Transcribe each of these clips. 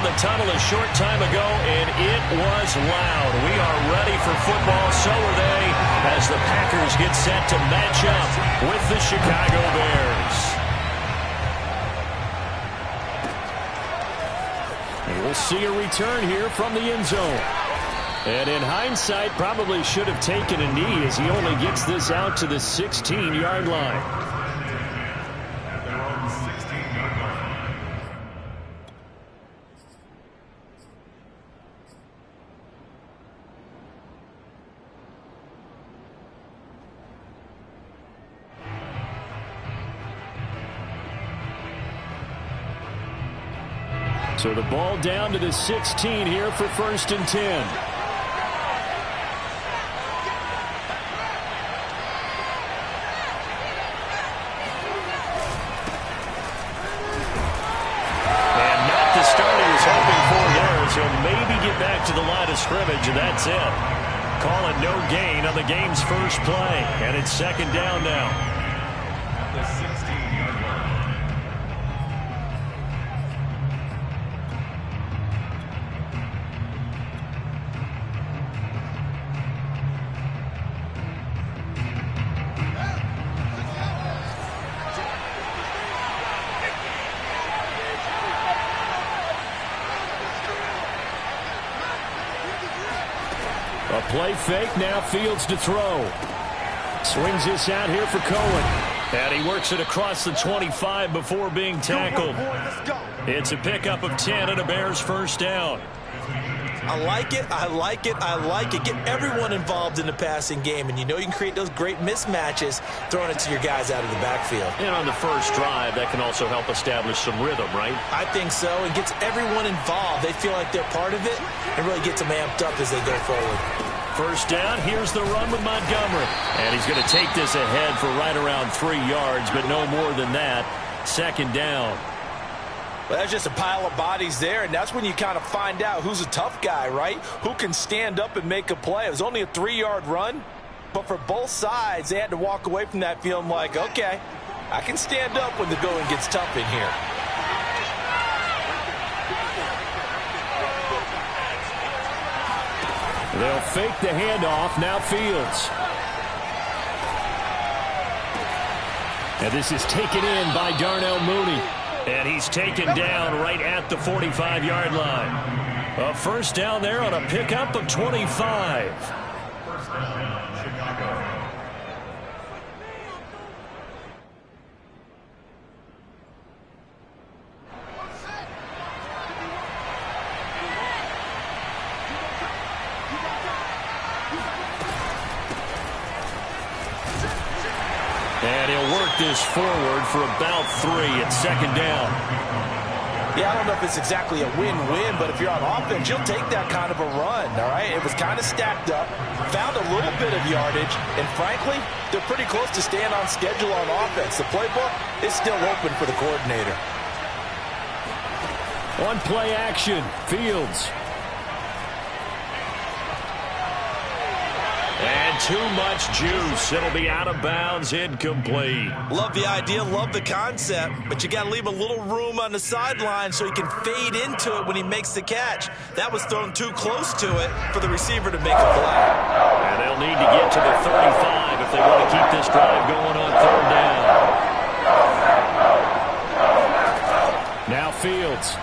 down the tunnel a short time ago, and it was loud. We are ready for football, so are they, as the Packers get set to match up with the Chicago Bears. And we'll see a return here from the end zone. And in hindsight, probably should have taken a knee as he only gets this out to the 16-yard line. So the ball down to the 16 here for 1st and 10. And not the start he was hoping for there, as he'll maybe get back to the line of scrimmage, and that's it. Call it no gain on the game's first play, and it's 2nd down now. A play fake, now Fields to throw. Swings this out here for Cohen. And he works it across the 25 before being tackled. It's a pickup of 10 and a Bears 1st down. I like it, I like it, I like it. Get everyone involved in the passing game, and you know you can create those great mismatches throwing it to your guys out of the backfield. And on the first drive, that can also help establish some rhythm, right? I think so. It gets everyone involved. They feel like they're part of it and really gets them amped up as they go forward. 1st down, here's the run with Montgomery. And he's going to take this ahead for right around 3 yards, but no more than that. 2nd down. Well, that's just a pile of bodies there, and that's when you kind of find out who's a tough guy, right? Who can stand up and make a play. It was only a 3-yard run, but for both sides, they had to walk away from that feeling like, okay, I can stand up when the going gets tough in here. They'll fake the handoff, now Fields. And this is taken in by Darnell Mooney. And he's taken down right at the 45-yard line. A 1st down there on a pickup of 25. And he'll work this forward for about 3 at 2nd down. Yeah, I don't know if it's exactly a win-win, but if you're on offense, you'll take that kind of a run, all right? It was kind of stacked up, found a little bit of yardage, and frankly, they're pretty close to staying on schedule on offense. The playbook is still open for the coordinator. On play action, Fields. And too much juice. It'll be out of bounds, incomplete. Love the idea, love the concept, but you got to leave a little room on the sideline so he can fade into it when he makes the catch. That was thrown too close to it for the receiver to make a play. And they'll need to get to the 35 if they want to keep this drive going on 3rd down. Now Fields.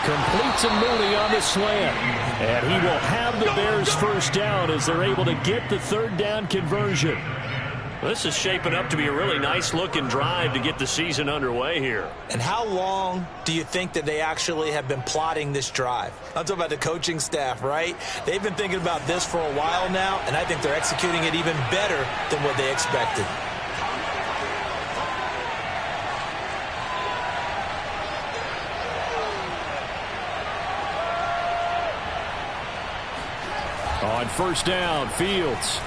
Completes a Mooney on the slant. And he will have the Bears 1st down as they're able to get the 3rd down conversion. This is shaping up to be a really nice-looking drive to get the season underway here. And how long do you think that they actually have been plotting this drive? I'm talking about the coaching staff, right? They've been thinking about this for a while now, and I think they're executing it even better than what they expected. On 1st down, Fields.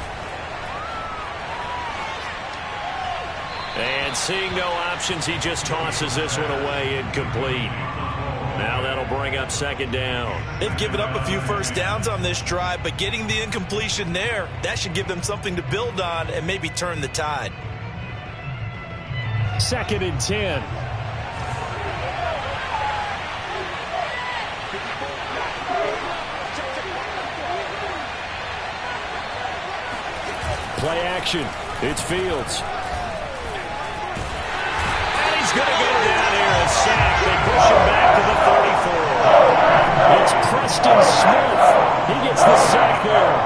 And seeing no options, he just tosses this one away, incomplete. Now that'll bring up 2nd down. They've given up a few 1st downs on this drive, but getting the incompletion there, that should give them something to build on and maybe turn the tide. 2nd and 10. action. It's Fields. And he's going to go down here and sack. They push him back to the 34. It's Preston Smith. He gets the sack there.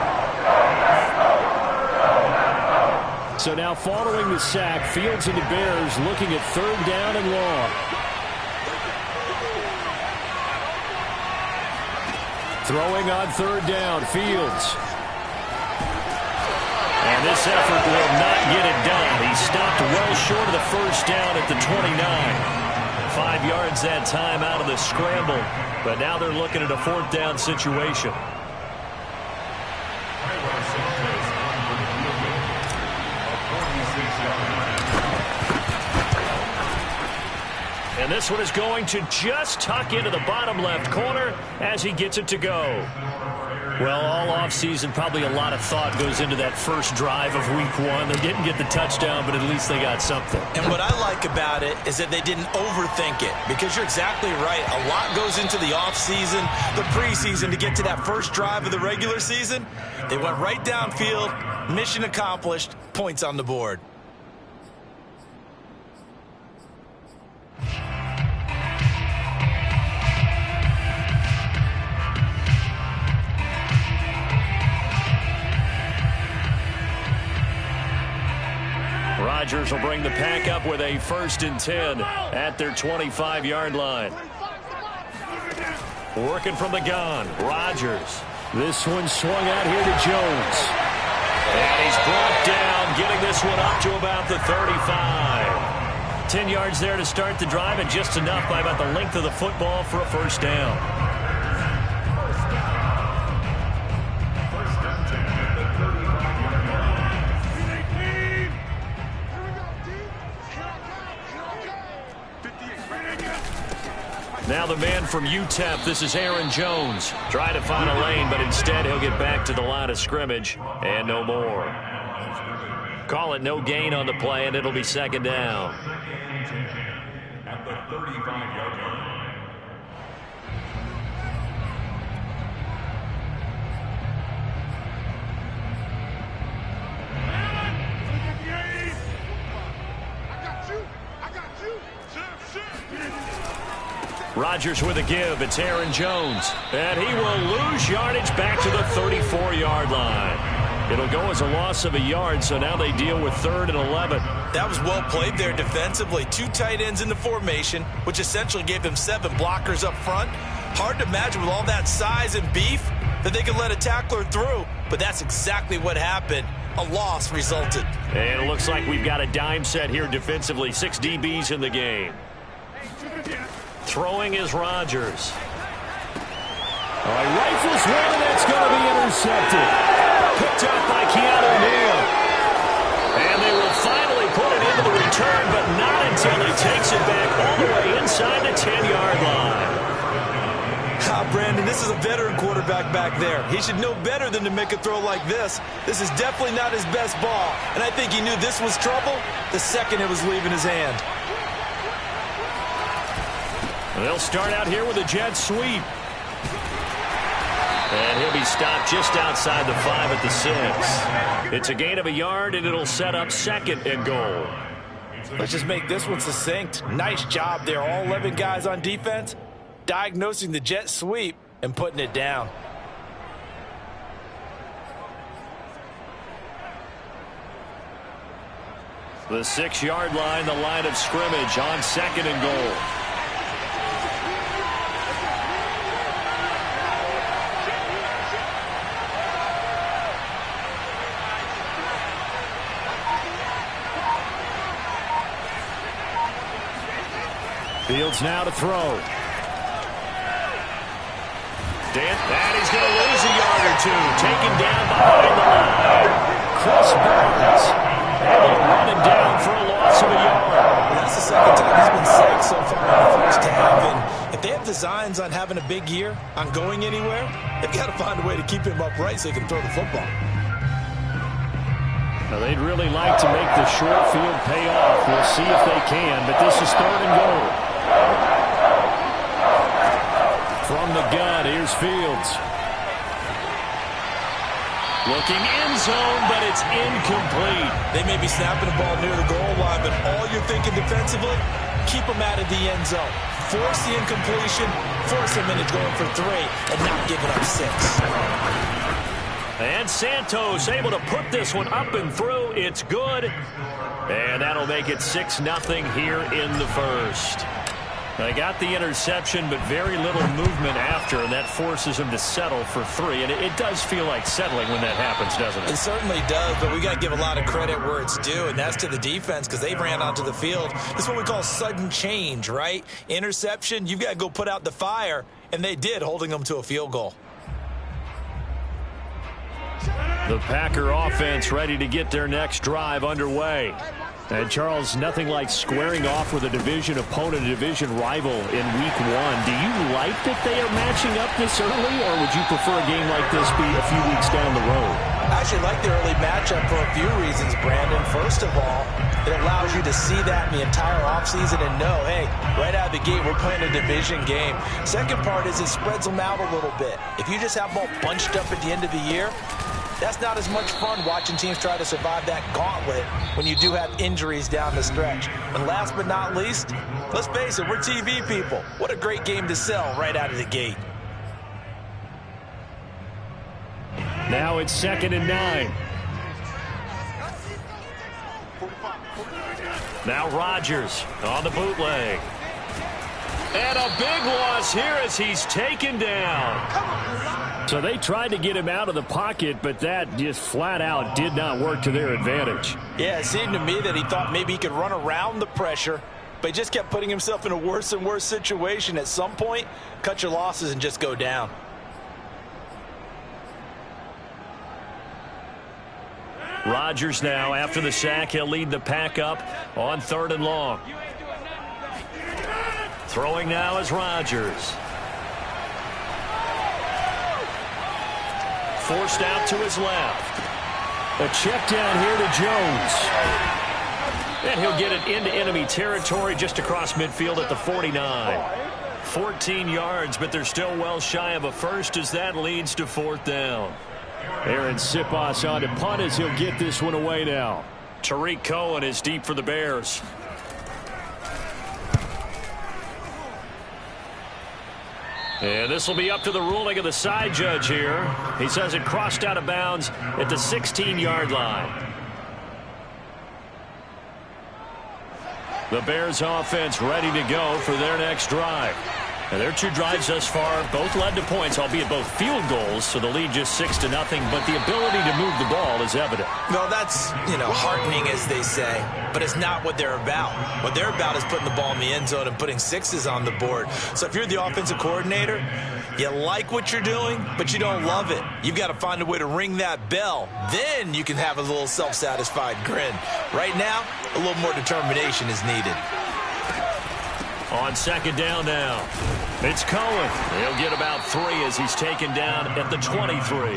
So now following the sack, Fields and the Bears looking at 3rd down and long. Throwing on 3rd down, Fields. And this effort will not get it done. He stopped well short of the 1st down at the 29. 5 yards that time out of the scramble. But now they're looking at a 4th down situation. And this one is going to just tuck into the bottom left corner as he gets it to go. Well, all offseason, probably a lot of thought goes into that first drive of week 1. They didn't get the touchdown, but at least they got something. And what I like about it is that they didn't overthink it, because you're exactly right. A lot goes into the offseason, the preseason, to get to that first drive of the regular season. They went right downfield, mission accomplished, points on the board. Rodgers will bring the pack up with a 1st and 10 at their 25-yard line. Working from the gun, Rodgers. This one swung out here to Jones. And he's brought down, getting this one up to about the 35. 10 yards there to start the drive, and just enough by about the length of the football for a 1st down. Now the man from UTEP, this is Aaron Jones. Trying to find a lane, but instead he'll get back to the line of scrimmage and no more. Call it no gain on the play, and it'll be 2nd down. At the 35-yard line. Rodgers with a give. It's Aaron Jones. And he will lose yardage back to the 34-yard line. It'll go as a loss of a yard, so now they deal with 3rd and 11. That was well played there defensively. 2 tight ends in the formation, which essentially gave them 7 blockers up front. Hard to imagine with all that size and beef that they could let a tackler through, but that's exactly what happened. A loss resulted. And it looks like we've got a dime set here defensively. 6 DBs in the game. Throwing is Rodgers. All right, rifles one, and that's going to be intercepted. Picked up by Keanu Neal. And they will finally put it into the return, but not until he takes it back all the way inside the 10-yard line. Brandon, this is a veteran quarterback back there. He should know better than to make a throw like this. This is definitely not his best ball, and I think he knew this was trouble the second it was leaving his hand. They'll start out here with a jet sweep. And he'll be stopped just outside the 5 at the 6. It's a gain of a yard, and it'll set up 2nd and goal. Let's just make this one succinct. Nice job there. All 11 guys on defense diagnosing the jet sweep and putting it down. The 6-yard line, the line of scrimmage on 2nd and goal. Fields now to throw. And he's going to lose a yard or 2. Taken down behind the line. Chris Burns. And they'll run him down for a loss of a yard. That's the 2nd time he's been sacked so far in the first half. And if they have designs on having a big year, on going anywhere, they've got to find a way to keep him upright so he can throw the football. Now, they'd really like to make the short field pay off. We'll see if they can, but this is 3rd and goal. From the gun, here's Fields. Looking end zone, but it's incomplete. They may be snapping the ball near the goal line, but all you're thinking defensively, keep them out of the end zone. Force the incompletion, force them into going for 3, and not giving up 6. And Santos able to put this one up and through. It's good. And that'll make it 6-0 here in the first. They got the interception, but very little movement after, and that forces him to settle for 3. And it does feel like settling when that happens, doesn't it? It certainly does, but we got to give a lot of credit where it's due, and that's to the defense because they ran onto the field. This is what we call sudden change, right? Interception, you've got to go put out the fire, and they did, holding them to a field goal. The Packer offense ready to get their next drive underway. And, Charles, nothing like squaring off with a division opponent, a division rival in Week 1. Do you like that they are matching up this early, or would you prefer a game like this be a few weeks down the road? I actually like the early matchup for a few reasons, Brandon. First of all, it allows you to see that in the entire offseason and know, hey, right out of the gate, we're playing a division game. Second part is it spreads them out a little bit. If you just have them all bunched up at the end of the year, that's not as much fun watching teams try to survive that gauntlet when you do have injuries down the stretch. And last but not least, let's face it, we're TV people. What a great game to sell right out of the gate. Now it's 2nd and 9. Now Rodgers on the bootleg. And a big loss here as he's taken down. So they tried to get him out of the pocket, but that just flat out did not work to their advantage. Yeah, it seemed to me that he thought maybe he could run around the pressure, but he just kept putting himself in a worse and worse situation. At some point, cut your losses and just go down. Rodgers now, after the sack, he'll lead the pack up on 3rd and long. Throwing now is Rodgers. Forced out to his left. A check down here to Jones. And he'll get it into enemy territory just across midfield at the 49. 14 yards, but they're still well shy of a first as that leads to 4th down. Aaron Siposs on to punt as he'll get this one away now. Tariq Cohen is deep for the Bears. And this will be up to the ruling of the side judge here. He says it crossed out of bounds at the 16-yard line. The Bears offense ready to go for their next drive. And their 2 drives thus far both led to points, albeit both field goals, so the lead just 6-0, but the ability to move the ball is evident. Well, that's, heartening, as they say, but it's not what they're about. What they're about is putting the ball in the end zone and putting 6s on the board. So if you're the offensive coordinator, you like what you're doing, but you don't love it. You've got to find a way to ring that bell. Then you can have a little self-satisfied grin. Right now, a little more determination is needed. On 2nd down now, it's Cohen. He'll get about 3 as he's taken down at the 23.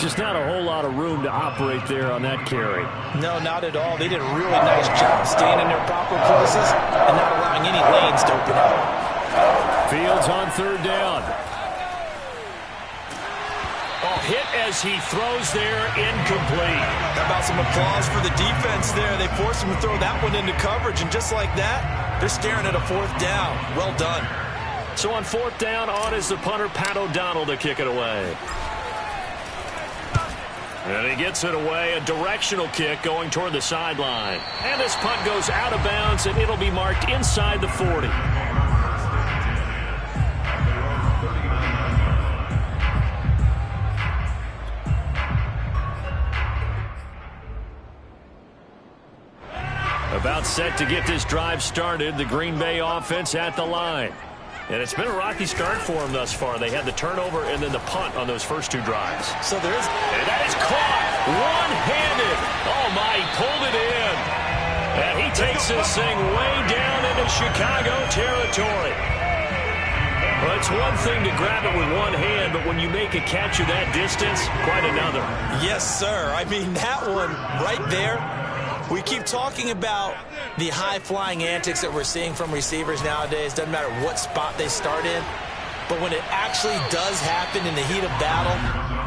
Just not a whole lot of room to operate there on that carry. No, not at all. They did a really nice job staying in their proper places and not allowing any lanes to open up. Fields on 3rd down. Oh, hit as he throws there, incomplete. How about some applause for the defense there? They forced him to throw that one into coverage, and just like that, they're staring at a 4th down. Well done. So on 4th down, on is the punter, Pat O'Donnell, to kick it away. And he gets it away, a directional kick going toward the sideline. And this punt goes out of bounds, and it'll be marked inside the 40. About set to get this drive started, the Green Bay offense at the line. And it's been a rocky start for them thus far. They had the turnover and then the punt on those first 2 drives. So there is... And that is caught one-handed. Oh, my, he pulled it in. And he takes this thing way down into Chicago territory. Well, it's one thing to grab it with one hand, but when you make a catch of that distance, quite another. Yes, sir. I mean, that one right there. We keep talking about the high-flying antics that we're seeing from receivers nowadays. Doesn't matter what spot they start in. But when it actually does happen in the heat of battle,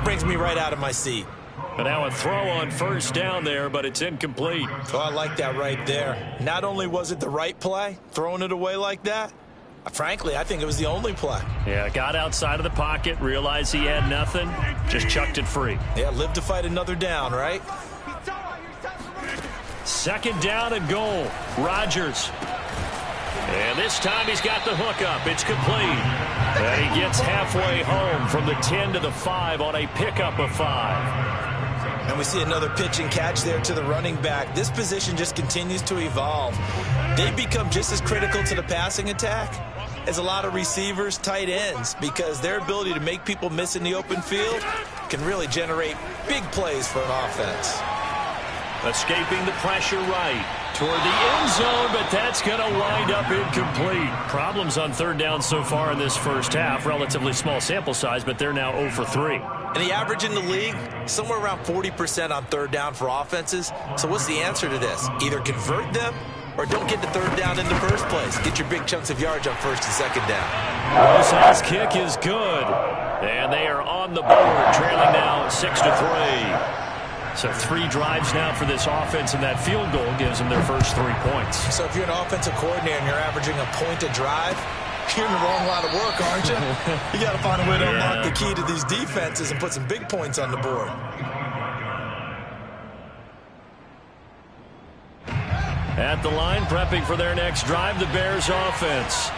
Brings me right out of my seat. And now a throw on first down there, but it's incomplete. Oh, I like that right there. Not only was it the right play, throwing it away like that, frankly, I think it was the only play. Yeah, got outside of the pocket, realized he had nothing, just chucked it free. Yeah, live to fight another down, right? Second down and goal. Rodgers. And this time he's got the hook up. It's complete. And he gets halfway home from the 10 to the 5 on a pickup of 5. And we see another pitch and catch there to the running back. This position just continues to evolve. They become just as critical to the passing attack as a lot of receivers, tight ends, because their ability to make people miss in the open field can really generate big plays for an offense. Escaping the pressure right toward the end zone, but that's going to wind up incomplete. Problems on third down so far in this first half. Relatively small sample size, but they're now 0 for 3. And the average in the league, somewhere around 40% on third down for offenses. So what's the answer to this? Either convert them or don't get the third down in the first place. Get your big chunks of yards on first and second down. Rose's kick is good. And they are on the board, trailing now 6-3. So 3 drives now for this offense, and that field goal gives them their first 3 points. So if you're an offensive coordinator and you're averaging a point a drive, you're in the wrong line of work, aren't you? You got to find a way to unlock the key to these defenses and put some big points on the board. At the line, prepping for their next drive, the Bears offense.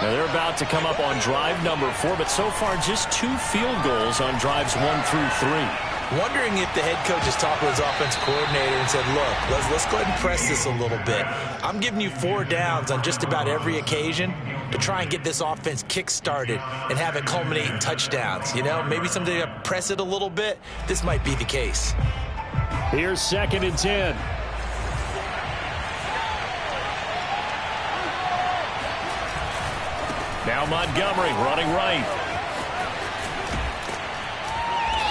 Now they're about to come up on drive number 4, but so far just 2 field goals on drives 1 through 3. Wondering if the head coach has talked with his offensive coordinator and said, look, let's go ahead and press this a little bit. I'm giving you 4 downs on just about every occasion to try and get this offense kick-started and have it culminate in touchdowns. You know, maybe someday to press it a little bit. This might be the case. Here's 2nd and 10. Now Montgomery running right.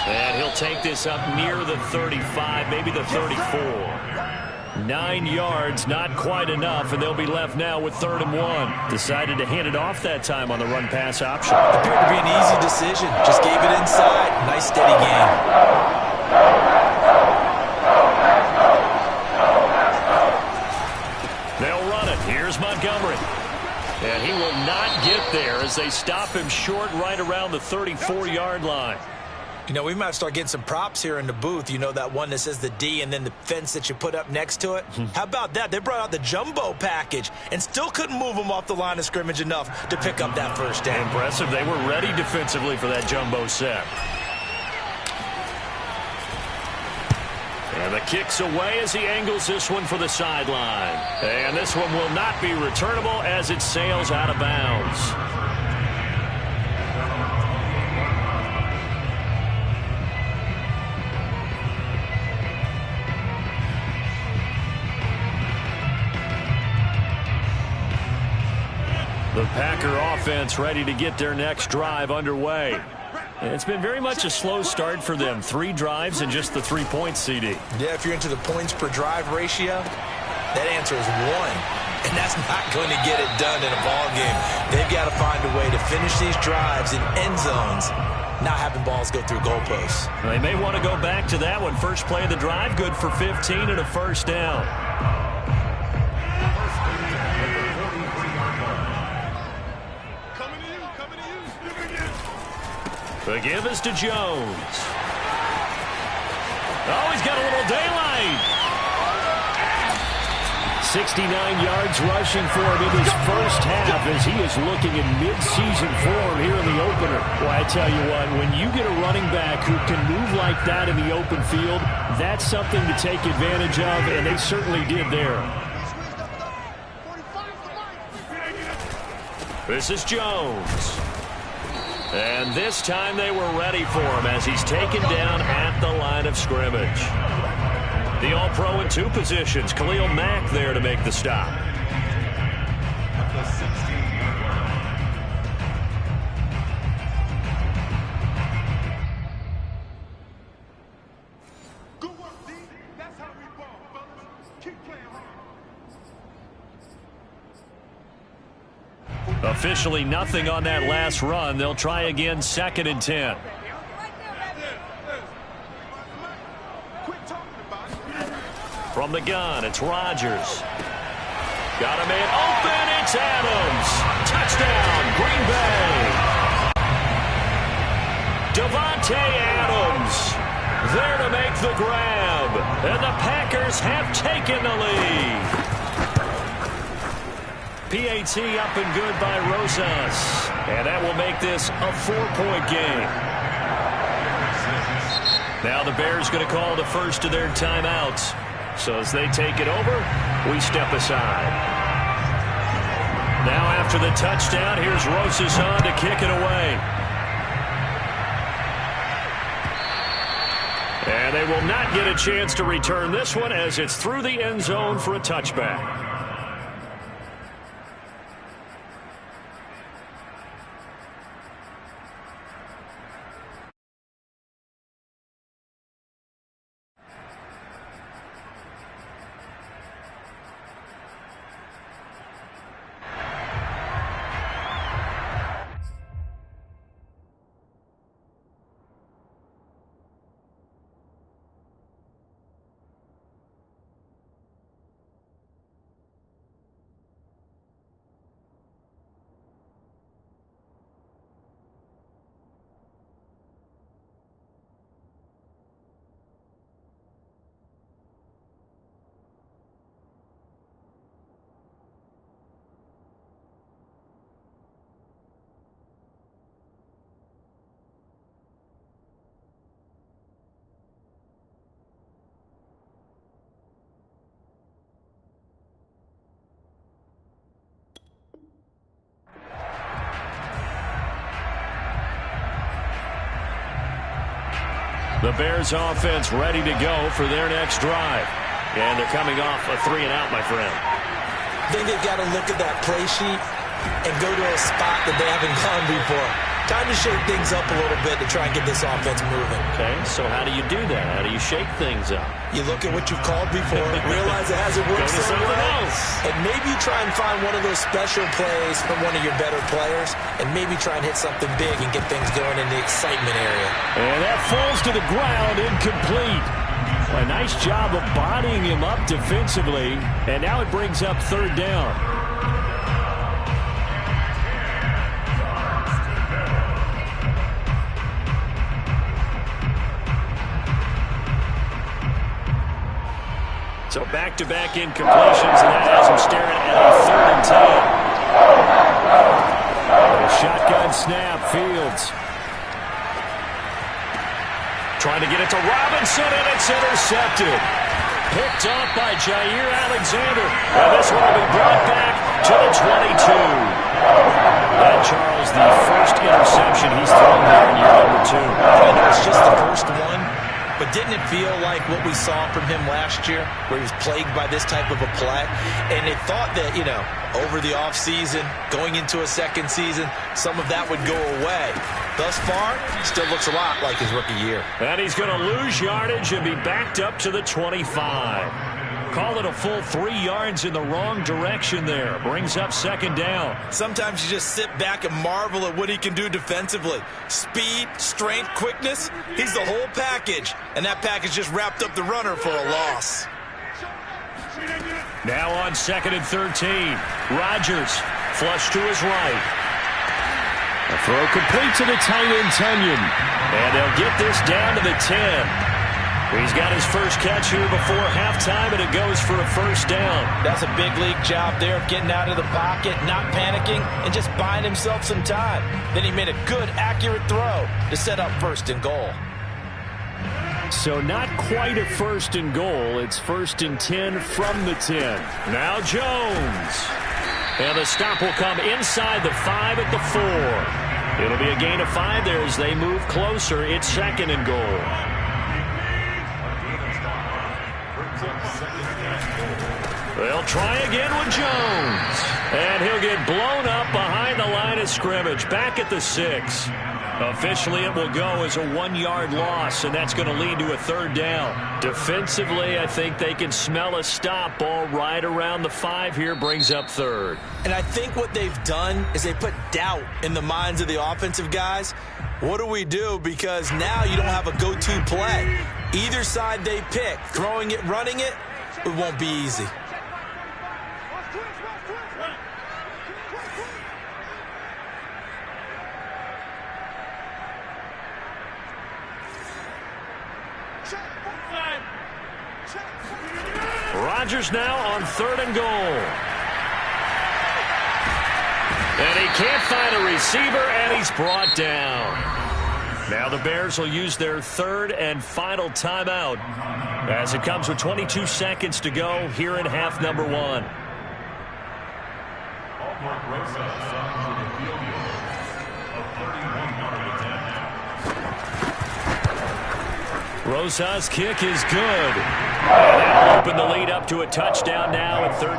And he'll take this up near the 35, maybe the 34. 9 yards, not quite enough, and they'll be left now with 3rd and 1. Decided to hand it off that time on the run-pass option. Appeared to be an easy decision. Just gave it inside. Nice, steady game. They'll run it. Here's Montgomery. And he will not get there as they stop him short right around the 34-yard line. You know, we might start getting some props here in the booth. You know, that one that says the D and then the fence that you put up next to it? How about that? They brought out the jumbo package and still couldn't move them off the line of scrimmage enough to pick up that first down. Impressive. They were ready defensively for that jumbo set. And the kick's away as he angles this one for the sideline. And this one will not be returnable as it sails out of bounds. The Packer offense ready to get their next drive underway. It's been very much a slow start for them. 3 drives and just the 3 points, CD. Yeah, if you're into the points per drive ratio, that answer is 1. And that's not going to get it done in a ball game. They've got to find a way to finish these drives in end zones, not having balls go through goalposts. They may want to go back to that one. First play of the drive, good for 15 and a first down. The give is to Jones. Oh, he's got a little daylight. 69 yards rushing for him in his first half as he is looking in mid-season form here in the opener. Well, I tell you what, when you get a running back who can move like that in the open field, that's something to take advantage of, and they certainly did there. This is Jones. And this time they were ready for him as he's taken down at the line of scrimmage. The All-Pro in 2 positions. Khalil Mack there to make the stop. Officially nothing on that last run. They'll try again, 2nd and 10. From the gun, it's Rodgers. Got a man open, it's Adams. Touchdown, Green Bay. Davante Adams there to make the grab. And the Packers have taken the lead. PAT up and good by Rosas. And that will make this a 4-point game. Now the Bears going to call the first of their timeouts. So as they take it over, we step aside. Now after the touchdown, here's Rosas on to kick it away. And they will not get a chance to return this one as it's through the end zone for a touchback. The Bears offense ready to go for their next drive. And they're coming off a 3-and-out, my friend. I think they've got to look at that play sheet and go to a spot that they haven't gone before. Time to shake things up a little bit to try and get this offense moving. Okay, so how do you do that? How do you shake things up? You look at what you've called before, realize it hasn't worked so well, and maybe try and find one of those special plays from one of your better players, and maybe try and hit something big and get things going in the excitement area. And that falls to the ground, incomplete. A nice job of bodying him up defensively, and now it brings up third down. So back-to-back incompletions, and that has him staring at a 3rd and 10. A shotgun snap, Fields. Trying to get it to Robinson, and it's intercepted. Picked off by Jair Alexander. And this one will be brought back to the 22. And Charles, the first interception he's thrown here in year number 2. I know it's just the first one. But didn't it feel like what we saw from him last year, where he was plagued by this type of a play? And they thought that, you know, over the offseason, going into a second season, some of that would go away. Thus far, still looks a lot like his rookie year. And he's going to lose yardage and be backed up to the 25. Call it a full 3 yards in the wrong direction there. Brings up second down. Sometimes you just sit back and marvel at what he can do defensively. Speed, strength, quickness, he's the whole package. And that package just wrapped up the runner for a loss. Now on 2nd and 13. Rodgers, flush to his right. A throw complete to the tight end, Tunyon. And they'll get this down to the 10. He's got his first catch here before halftime, and it goes for a first down. That's a big league job there of getting out of the pocket, not panicking, and just buying himself some time. Then he made a good, accurate throw to set up 1st and goal. So not quite a 1st and goal. It's 1st and 10 from the 10. Now Jones. And the stop will come inside the 5 at the 4. It'll be a gain of 5 there as they move closer. It's 2nd and goal. They'll try again with Jones. And he'll get blown up behind the line of scrimmage. Back at the 6. Officially, it will go as a 1-yard loss, and that's going to lead to a 3rd down. Defensively, I think they can smell a stop. Ball right around the 5 here, brings up 3rd. And I think what they've done is they put doubt in the minds of the offensive guys. What do we do? Because now you don't have a go-to play. Either side they pick, throwing it, running it, it won't be easy. Rodgers now on 3rd and goal. And he can't find a receiver, and he's brought down. Now the Bears will use their 3rd and final timeout as it comes with 22 seconds to go here in half number 1. Rosas' kick is good. And that'll open the lead up to a touchdown now at 13-6.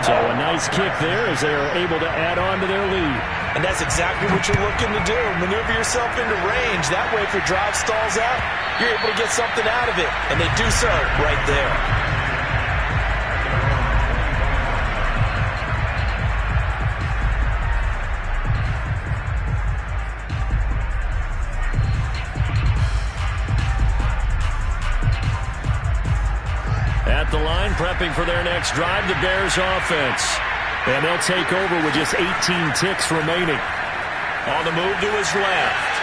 So a nice kick there as they are able to add on to their lead. And that's exactly what you're looking to do. Maneuver yourself into range. That way, if your drive stalls out, you're able to get something out of it. And they do so right there. At the line, prepping for their next drive, the Bears offense. And they'll take over with just 18 ticks remaining. On the move to his left.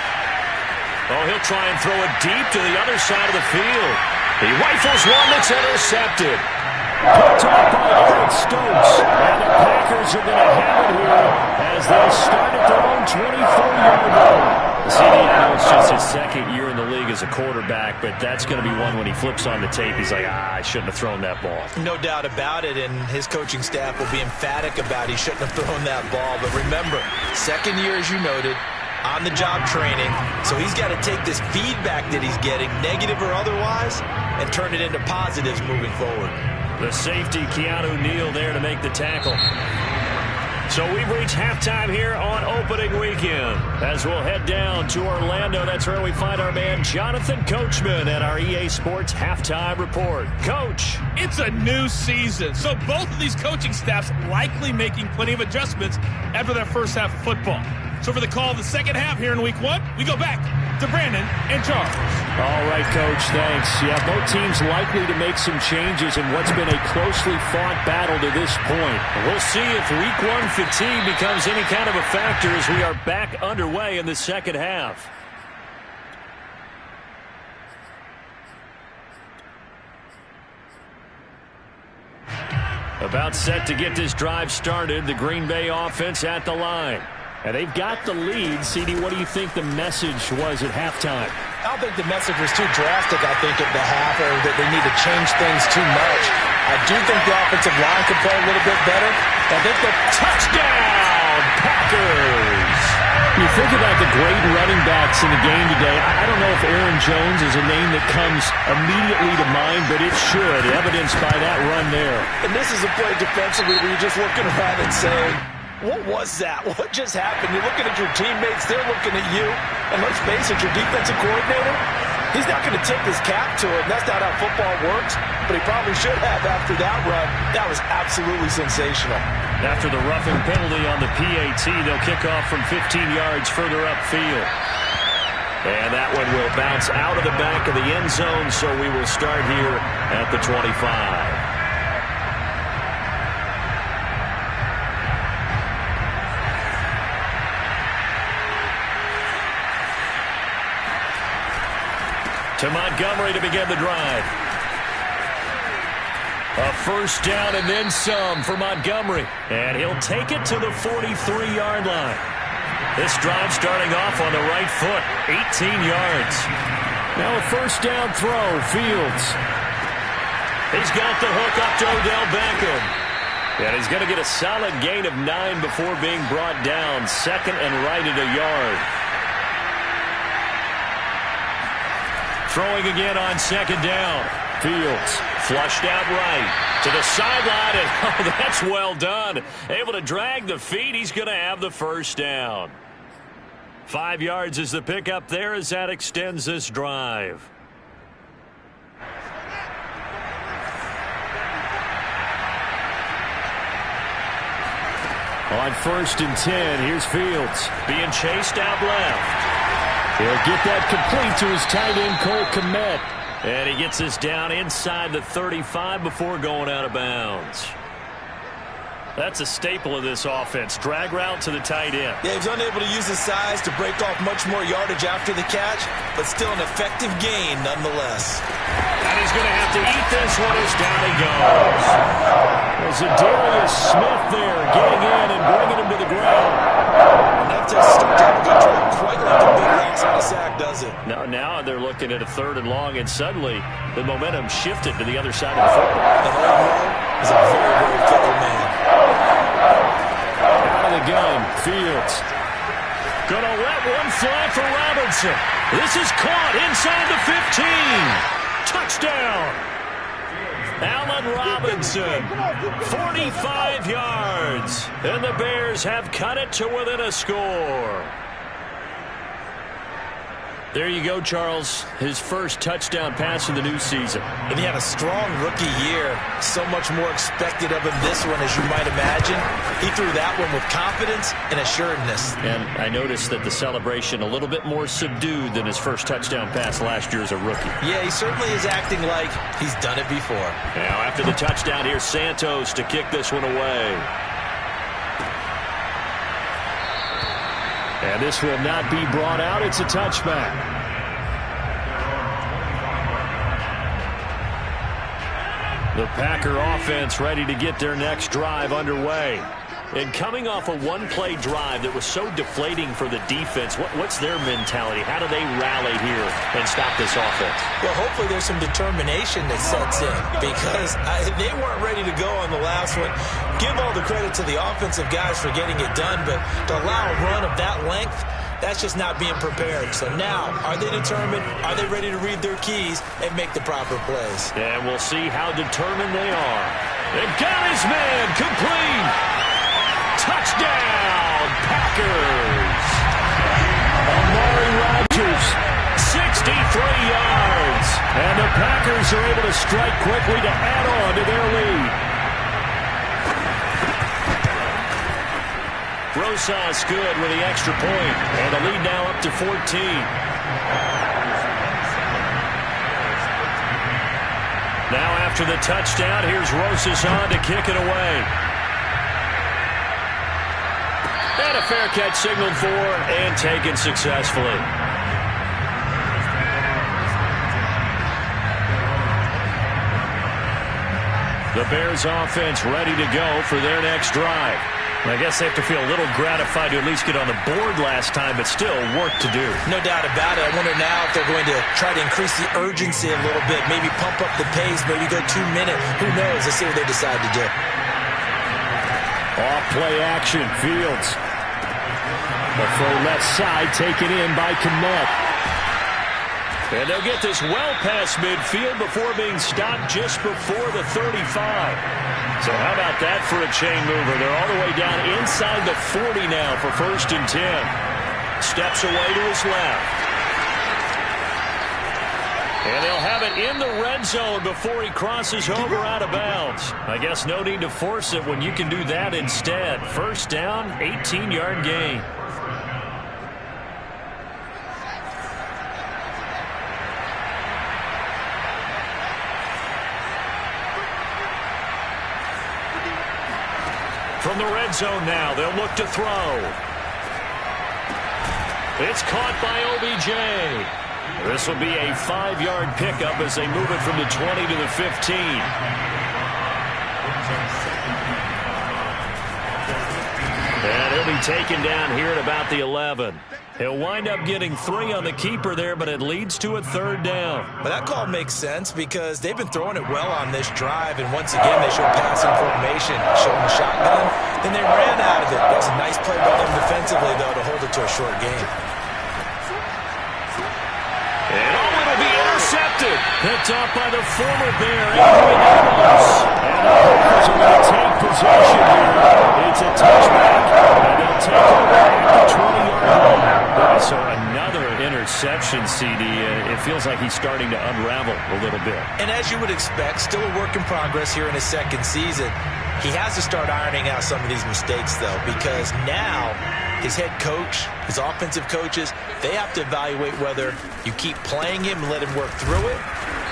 Oh, he'll try and throw it deep to the other side of the field. He rifles one that's intercepted. Picked up by Eric Stokes. And the Packers are going to have it here as they start at their own 24-yard line. CD, I know it's just his 2nd year in the league as a quarterback, but that's going to be one when he flips on the tape. He's like, I shouldn't have thrown that ball. No doubt about it, and his coaching staff will be emphatic about he shouldn't have thrown that ball. But remember, 2nd year, as you noted, on-the-job training, so he's got to take this feedback that he's getting, negative or otherwise, and turn it into positives moving forward. The safety, Keanu Neal, there to make the tackle. So we've reached halftime here on opening weekend. As we'll head down to Orlando, that's where we find our man Jonathan Coachman at our EA Sports Halftime Report. Coach. It's a new season, so both of these coaching staffs likely making plenty of adjustments after their first half of football. So for the call of the second half here in week 1, we go back to Brandon and Charles. All right, Coach, thanks. Yeah, both teams likely to make some changes in what's been a closely fought battle to this point. We'll see if week 1 fatigue becomes any kind of a factor as we are back underway in the second half. About set to get this drive started, the Green Bay offense at the line. And they've got the lead. CD, what do you think the message was at halftime? I don't think the message was too drastic, I think, at the half, or that they need to change things too much. I do think the offensive line could play a little bit better. I think the touchdown, Packers! You think about the great running backs in the game today. I don't know if Aaron Jones is a name that comes immediately to mind, but it should, evidenced by that run there. And this is a play defensively where you're just looking around and saying, what was that? What just happened? You're looking at your teammates. They're looking at you. And let's face it, your defensive coordinator, he's not going to tip his cap to it. And that's not how football works. But he probably should have after that run. That was absolutely sensational. After the roughing penalty on the PAT, they'll kick off from 15 yards further upfield. And that one will bounce out of the back of the end zone. So we will start here at the 25. To Montgomery to begin the drive. A first down and then some for Montgomery. And he'll take it to the 43-yard line. This drive starting off on the right foot, 18 yards. Now a first down throw, Fields. He's got the hook up to Odell Beckham. And he's going to get a solid gain of 9 before being brought down. 2nd and right at a yard. Throwing again on 2nd down. Fields flushed out right to the sideline, and oh, that's well done. Able to drag the feet. He's going to have the first down. 5 yards is the pickup there as that extends this drive. On 1st and 10, here's Fields being chased out left. He'll get that complete to his tight end, Cole Kmet. And he gets this down inside the 35 before going out of bounds. That's a staple of this offense. Drag route to the tight end. Yeah, he's unable to use his size to break off much more yardage after the catch, but still an effective gain nonetheless. And he's going to have to eat this one as down he goes. There's Darius Smith there getting in and bringing him to the ground. And that doesn't start to have a good drive quite like a big loss on a sack, does it? Now they're looking at a 3rd and long, and suddenly the momentum shifted to the other side of the football. And Old Mo is a very, very fickle man. Out of the gun, Fields. Gonna let one fly for Robinson. This is caught inside the 15. Touchdown. Allen Robinson, 45 yards. And the Bears have cut it to within a score. There you go, Charles. His first touchdown pass of the new season. And he had a strong rookie year. So much more expected of him this one, as you might imagine. He threw that one with confidence and assuredness. And I noticed that the celebration a little bit more subdued than his first touchdown pass last year as a rookie. Yeah, he certainly is acting like he's done it before. Now after the touchdown, here's Santos to kick this one away. And this will not be brought out. It's a touchback. The Packer offense ready to get their next drive underway. And coming off a one-play drive that was so deflating for the defense, what's their mentality? How do they rally here and stop this offense? Well, hopefully there's some determination that sets in, because they weren't ready to go on the last one. Give all the credit to the offensive guys for getting it done, but to allow a run of that length, that's just not being prepared. So now, are they determined? Are they ready to read their keys and make the proper plays? And we'll see how determined they are. They've got his man complete. Touchdown, Packers. Amari Rodgers, 63 yards. And the Packers are able to strike quickly to add on to their lead. Rosas good with the extra point. And the lead now up to 14. Now after the touchdown, here's Rosas on to kick it away. And a fair catch signaled for and taken successfully. The Bears offense ready to go for their next drive. I guess they have to feel a little gratified to at least get on the board last time, but still work to do. No doubt about it. I wonder now if they're going to try to increase the urgency a little bit, maybe pump up the pace, maybe go 2 minutes. Who knows? Let's see what they decide to do. Off play action, Fields. The throw left side taken in by Kmet. And they'll get this well past midfield before being stopped just before the 35. So how about that for a chain mover? They're all the way down inside the 40 now for 1st and 10. Steps away to his left. And they'll have it in the red zone before he crosses over out of bounds. I guess no need to force it when you can do that instead. 1st down, 18-yard gain. From the red zone now, they'll look to throw. It's caught by OBJ. This will be a 5-yard pickup as they move it from the 20 to the 15. And he'll be taken down here at about the 11. He'll wind up getting 3 on the keeper there, but it leads to a 3rd down. But that call makes sense because they've been throwing it well on this drive, and once again they showed passing formation, showing the shotgun. Then they ran out of it. That was a nice play by them defensively, though, to hold it to a short game. And it'll be intercepted. Picked up by the former Bear, Adrian Amos. And the Packers are going to take possession here. It's a touchback, and they'll take over at the 20-yard line. So another interception, CD. It feels like he's starting to unravel a little bit. And as you would expect, still a work in progress here in his 2nd season. He has to start ironing out some of these mistakes, though, because now his head coach, his offensive coaches, they have to evaluate whether you keep playing him and let him work through it,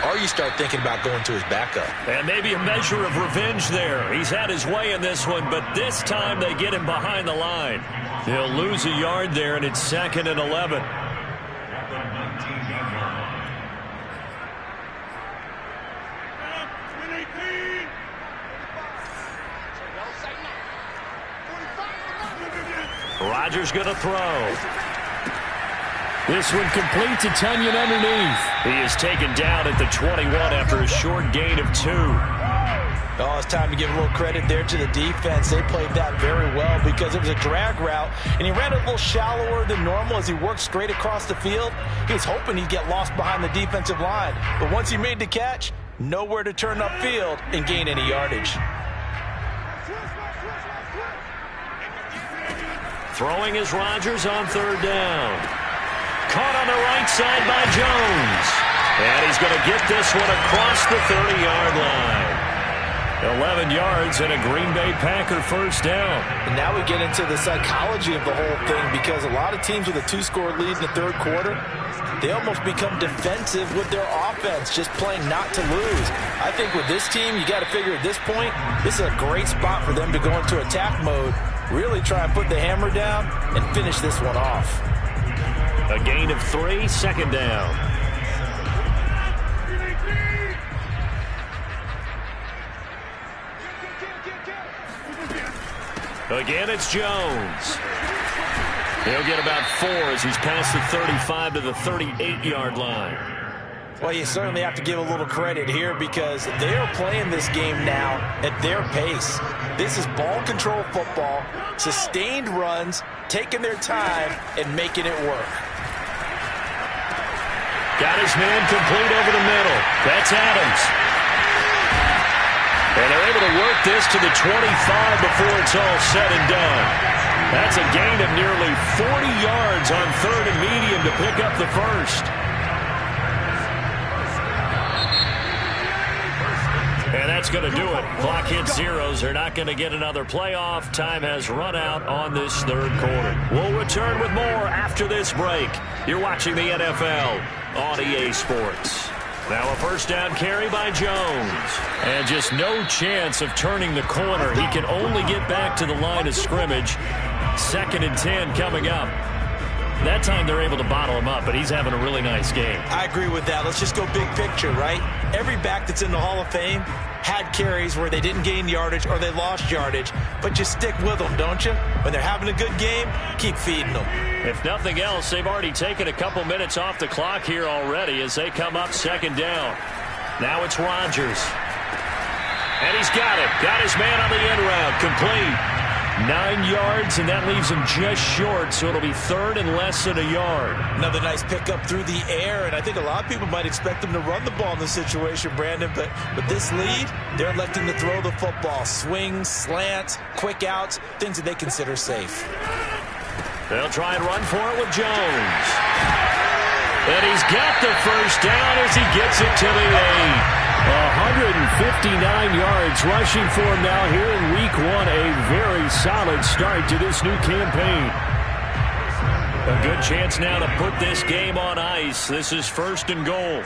or you start thinking about going to his backup. And maybe a measure of revenge there. He's had his way in this one, but this time they get him behind the line. He'll lose a yard there, and it's 2nd and 11. Rodgers going to throw. This one complete to Tonyan underneath. He is taken down at the 21 after a short gain of 2. Oh, it's time to give a little credit there to the defense. They played that very well because it was a drag route, and he ran a little shallower than normal as he worked straight across the field. He was hoping he'd get lost behind the defensive line, but once he made the catch, nowhere to turn upfield and gain any yardage. Throwing is Rodgers on 3rd down. Caught on the right side by Jones. And he's going to get this one across the 30-yard line. 11 yards and a Green Bay Packer first down. And now we get into the psychology of the whole thing, because a lot of teams with a 2-score lead in the 3rd quarter, they almost become defensive with their offense, just playing not to lose. I think with this team, you got to figure at this point, this is a great spot for them to go into attack mode, really try and put the hammer down and finish this one off. A gain of 3, 2nd down. Again, it's Jones. He'll get about 4 as he's past the 35 to the 38-yard line. Well, you certainly have to give a little credit here because they are playing this game now at their pace. This is ball control football, sustained runs, taking their time and making it work. Got his man complete over the middle. That's Adams. And they're able to work this to the 25 before it's all said and done. That's a gain of nearly 40 yards on 3rd and medium to pick up the first. And that's going to do it. Clock hits zeros. They're not going to get another playoff. Time has run out on this 3rd quarter. We'll return with more after this break. You're watching the NFL on EA Sports. Now a first down carry by Jones. And just no chance of turning the corner. He can only get back to the line of scrimmage. 2nd and 10 coming up. That time they're able to bottle him up, but he's having a really nice game. I agree with that. Let's just go big picture, right? Every back that's in the Hall of Fame had carries where they didn't gain yardage or they lost yardage, but you stick with them, don't you? When they're having a good game, keep feeding them. If nothing else, they've already taken a couple minutes off the clock here already as they come up 2nd down. Now it's Rodgers. And he's got it. Got his man on the end route. Complete. 9 yards, and that leaves him just short, so it'll be 3rd and less than a yard. Another nice pickup through the air, and I think a lot of people might expect him to run the ball in this situation, Brandon, but with this lead, they're electing to throw the football. Swings, slants, quick outs, things that they consider safe. They'll try and run for it with Jones. And he's got the first down as he gets it to the 8. 159 yards rushing for him now here in Week 1. A very solid start to this new campaign. A good chance now to put this game on ice. This is 1st and goal.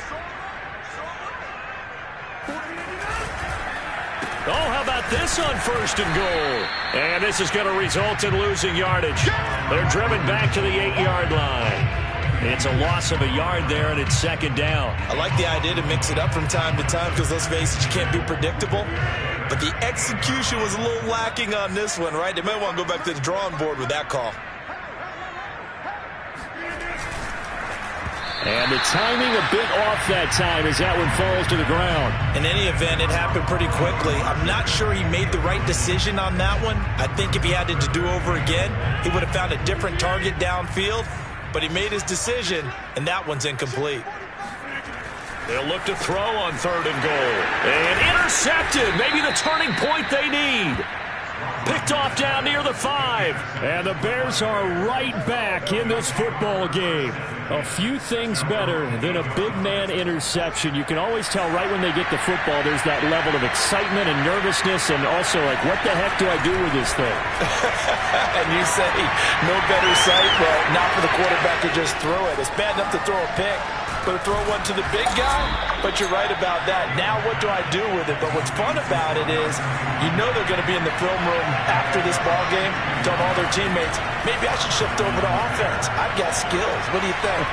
Oh, how about this on 1st and goal? And this is going to result in losing yardage. They're driven back to the 8-yard line. It's a loss of a yard there, and it's 2nd down. I like the idea to mix it up from time to time because, let's face it, you can't be predictable. But the execution was a little lacking on this one, right? They might want to go back to the drawing board with that call. And the timing a bit off that time as that one falls to the ground. In any event, it happened pretty quickly. I'm not sure he made the right decision on that one. I think if he had it to do over again, he would have found a different target downfield. But he made his decision, and that one's incomplete. They'll look to throw on 3rd and goal. And intercepted. Maybe the turning point they need. Picked off down near the 5. And the Bears are right back in this football game. A few things better than a big man interception. You can always tell right when they get the football, there's that level of excitement and nervousness, and also like, what the heck do I do with this thing? And you say, no better sight? Well, not for the quarterback to just throw it. It's bad enough to throw a pick, or throw one to the big guy, but you're right about that. Now what do I do with it? But what's fun about it is you know they're going to be in the film room after this ball game telling all their teammates, maybe I should shift over to offense. I've got skills. What do you think?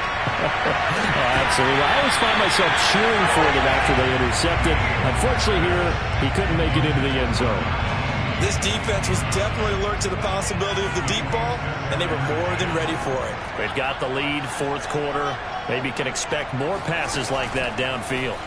Oh, absolutely. I always find myself cheering for them after they intercepted. Unfortunately here, he couldn't make it into the end zone. This defense was definitely alert to the possibility of the deep ball, and they were more than ready for it. They've got the lead, fourth quarter. Maybe can expect more passes like that downfield.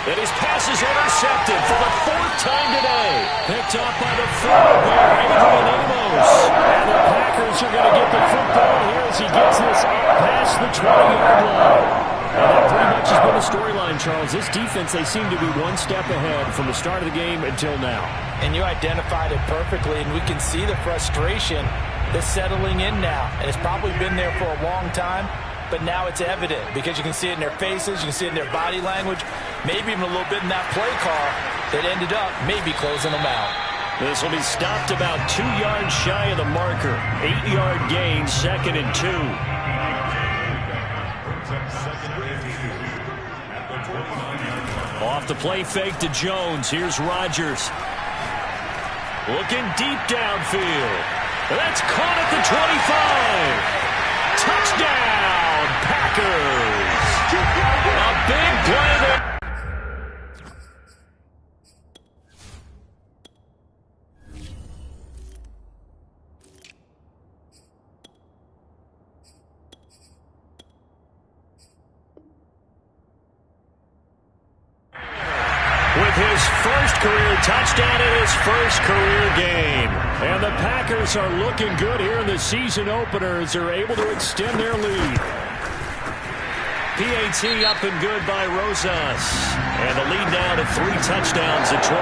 And his pass is intercepted for the fourth time today. Picked up by the forward there, Adrian Amos. And the Packers are going to get the football here as he gets this up past the 20-yard line. And that pretty much has been the storyline, Charles. This defense, they seem to be one step ahead from the start of the game until now. And you identified it perfectly, and we can see the frustration that's settling in now. And it's probably been there for a long time, but now it's evident because you can see it in their faces, you can see it in their body language, maybe even a little bit in that play call that ended up maybe closing them out. This will be stopped about 2 yards shy of the marker. 8-yard gain, 2nd and 2. Off the play fake to Jones. Here's Rodgers. Looking deep downfield. That's caught at the 25. Touchdown, Packers. A big play there. With his first career touchdown in his first career game. And the Packers are looking good here in the season opener as they're able to extend their lead. PAT up and good by Rosas. And the lead now to 3 touchdowns at 21.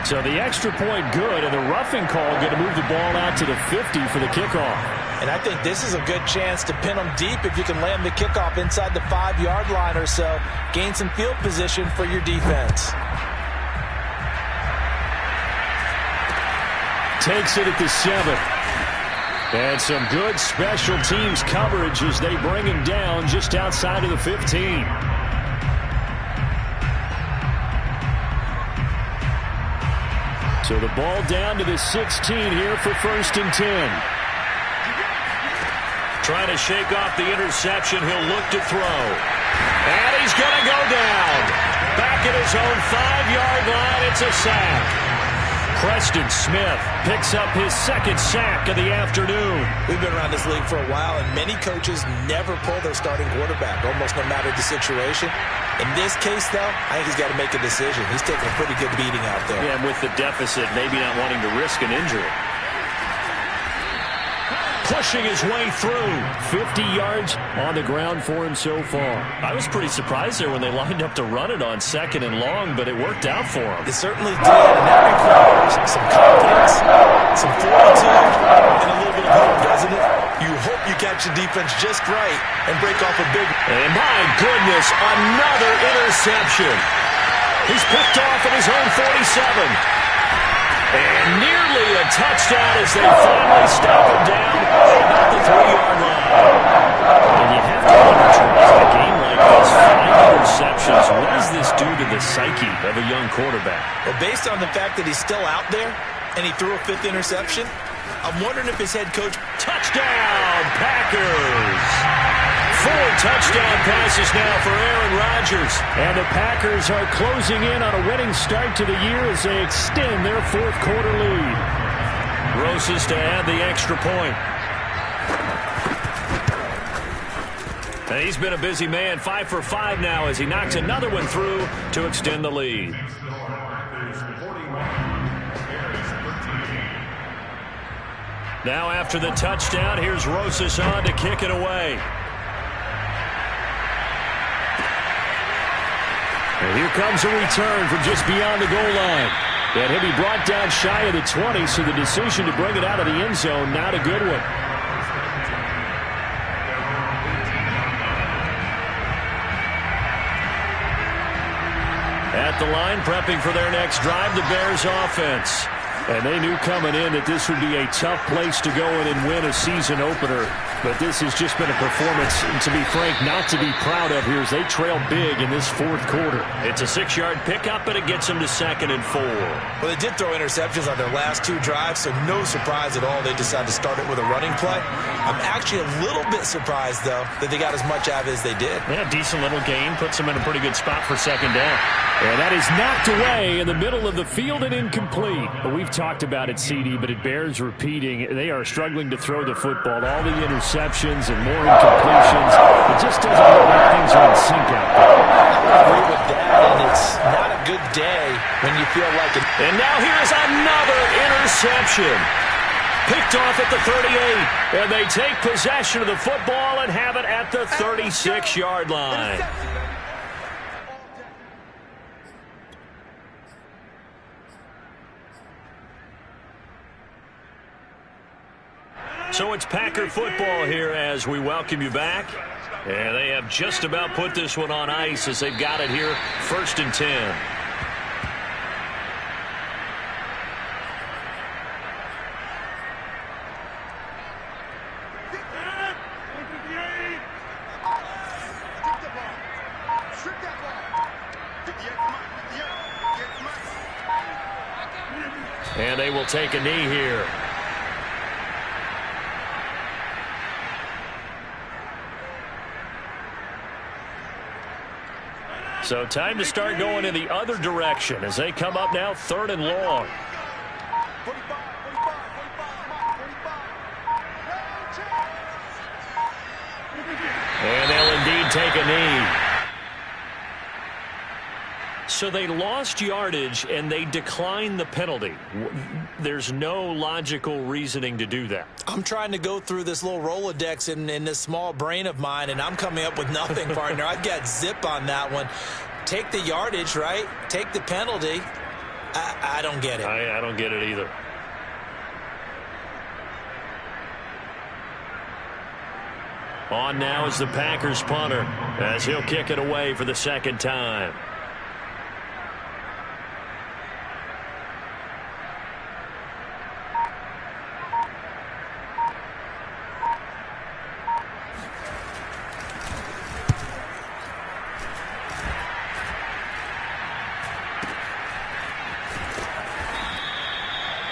So the extra point good, and the roughing call going to move the ball out to the 50 for the kickoff. And I think this is a good chance to pin them deep if you can land the kickoff inside the 5-yard line or so. Gain some field position for your defense. Takes it at the 7. And some good special teams coverage as they bring him down just outside of the 15. So the ball down to the 16 here for 1st and 10. Trying to shake off the interception. He'll look to throw. And he's going to go down. Back at his own 5-yard line. It's a sack. Preston Smith picks up his 2nd sack of the afternoon. We've been around this league for a while, and many coaches never pull their starting quarterback, almost no matter the situation. In this case, though, I think he's got to make a decision. He's taking a pretty good beating out there. Yeah, with the deficit, maybe not wanting to risk an injury. Pushing his way through. 50 yards on the ground for him so far. I was pretty surprised there when they lined up to run it on 2nd and long, but it worked out for him. It certainly did, and that requires some confidence, some fortitude, and a little bit of hope, doesn't it? You hope you catch the defense just right and break off a big... And my goodness, another interception. He's picked off at his own 47. And nearly a touchdown as they finally stop him down about the 3-yard line. And you have to wonder, Charles, in a game like this, 5 interceptions, what does this do to the psyche of a young quarterback? Well, based on the fact that he's still out there and he threw a 5th interception, I'm wondering if his head coach... Touchdown, Packers! 4 touchdown passes now for Aaron Rodgers. And the Packers are closing in on a winning start to the year as they extend their 4th quarter lead. Rosas to add the extra point. And he's been a busy man, 5 for 5 now as he knocks another one through to extend the lead. Now after the touchdown, here's Rosas on to kick it away. And here comes a return from just beyond the goal line. And he'll be brought down shy of the 20, so the decision to bring it out of the end zone, not a good one. At the line, prepping for their next drive, the Bears offense. And they knew coming in that this would be a tough place to go in and win a season opener. But this has just been a performance, and to be frank, not to be proud of here as they trail big in this fourth quarter. It's a 6-yard pickup, but it gets them to 2nd and 4. Well, they did throw interceptions on their last 2 drives, so no surprise at all they decided to start it with a running play. I'm actually a little bit surprised, though, that they got as much out of it as they did. Yeah, decent little gain. Puts them in a pretty good spot for 2nd down. And that is knocked away in the middle of the field and incomplete. We've talked about it, CD, but it bears repeating. They are struggling to throw the football. All the interceptions and more incompletions. It just doesn't look like things are in sync out there. I agree with that, and it's not a good day when you feel like it. And now here's another interception. Picked off at the 38, and they take possession of the football and have it at the 36-yard line. So it's Packer football here as we welcome you back. And they have just about put this one on ice as they've got it here, 1st and 10. And they will take a knee here. So time to start going in the other direction as they come up now 3rd and long. And they'll indeed take a knee. So they lost yardage and they declined the penalty. There's no logical reasoning to do that. I'm trying to go through this little Rolodex in this small brain of mine, and I'm coming up with nothing, partner. I've got zip on that one. Take the yardage, right? Take the penalty. I don't get it. I don't get it either. On now is the Packers punter as he'll kick it away for the 2nd time.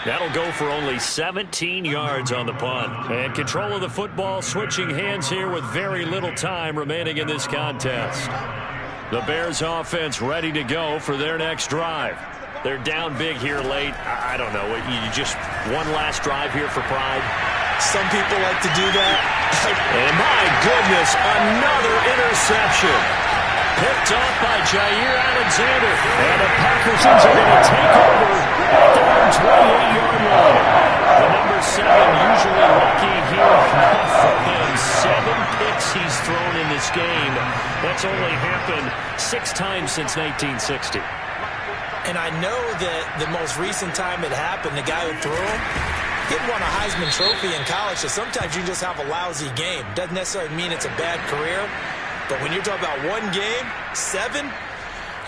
That'll go for only 17 yards on the punt. And control of the football switching hands here with very little time remaining in this contest. The Bears offense ready to go for their next drive. They're down big here late. I don't know. You just one last drive here for pride. Some people like to do that. And my goodness, another interception. Picked off by Jair Alexander. And the Packers are going to take over at their own 28-yard line. The number 7 usually lucky here. Not for him. 7 picks he's thrown in this game. That's only happened 6 times since 1960. And I know that the most recent time it happened, the guy who threw him, he won a Heisman Trophy in college, so sometimes you just have a lousy game. Doesn't necessarily mean it's a bad career. But when you're talking about one game, 7,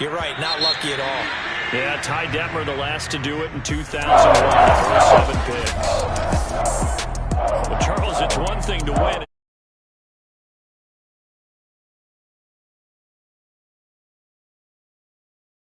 you're right, not lucky at all. Yeah, Ty Detmer, the last to do it in 2001 for 7 picks. But Charles, it's one thing to win.